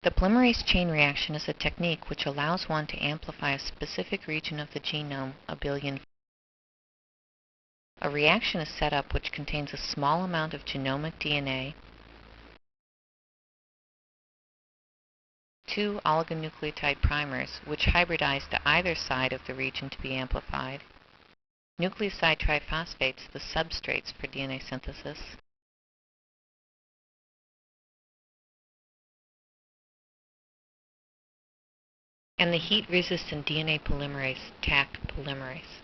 The polymerase chain reaction is a technique which allows one to amplify a specific region of the genome a billion. A reaction is set up which contains a small amount of genomic DNA, 2 oligonucleotide primers which hybridize to either side of the region to be amplified, nucleoside triphosphates, the substrates for DNA synthesis, and the heat-resistant DNA polymerase, Taq polymerase.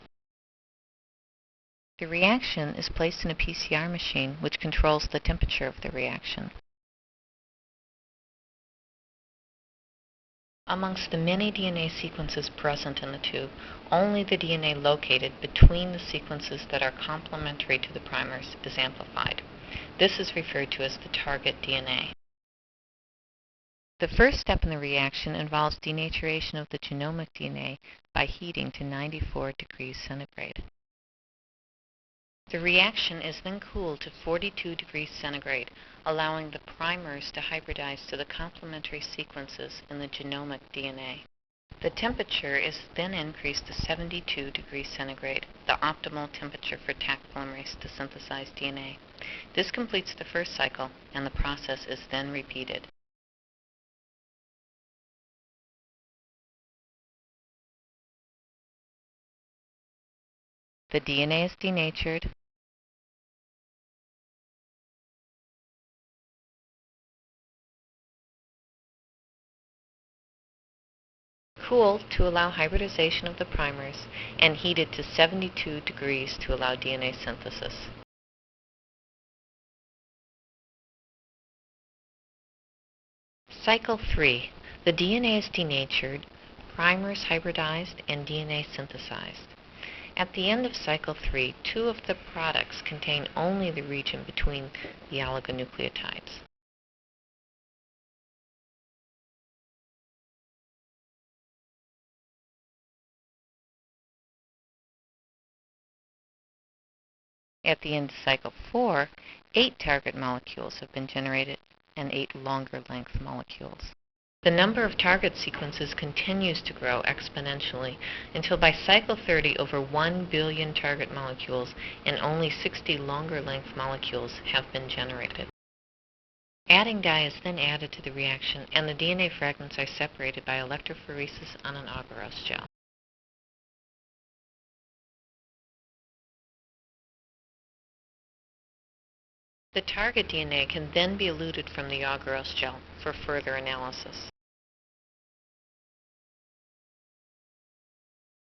The reaction is placed in a PCR machine which controls the temperature of the reaction. Amongst the many DNA sequences present in the tube, only the DNA located between the sequences that are complementary to the primers is amplified. This is referred to as the target DNA. The first step in the reaction involves denaturation of the genomic DNA by heating to 94 degrees centigrade. The reaction is then cooled to 42 degrees centigrade, allowing the primers to hybridize to the complementary sequences in the genomic DNA. The temperature is then increased to 72 degrees centigrade, the optimal temperature for Taq polymerase to synthesize DNA. This completes the first cycle, and the process is then repeated. The DNA is denatured, cooled to allow hybridization of the primers, and heated to 72 degrees to allow DNA synthesis. Cycle 3. The DNA is denatured, primers hybridized, and DNA synthesized. At the end of cycle 3, 2 of the products contain only the region between the oligonucleotides. At the end of cycle 4, 8 target molecules have been generated and 8 longer length molecules. The number of target sequences continues to grow exponentially until by cycle 30 over 1 billion target molecules and only 60 longer length molecules have been generated. Adding dye is then added to the reaction, and the DNA fragments are separated by electrophoresis on an agarose gel. The target DNA can then be eluted from the agarose gel for further analysis.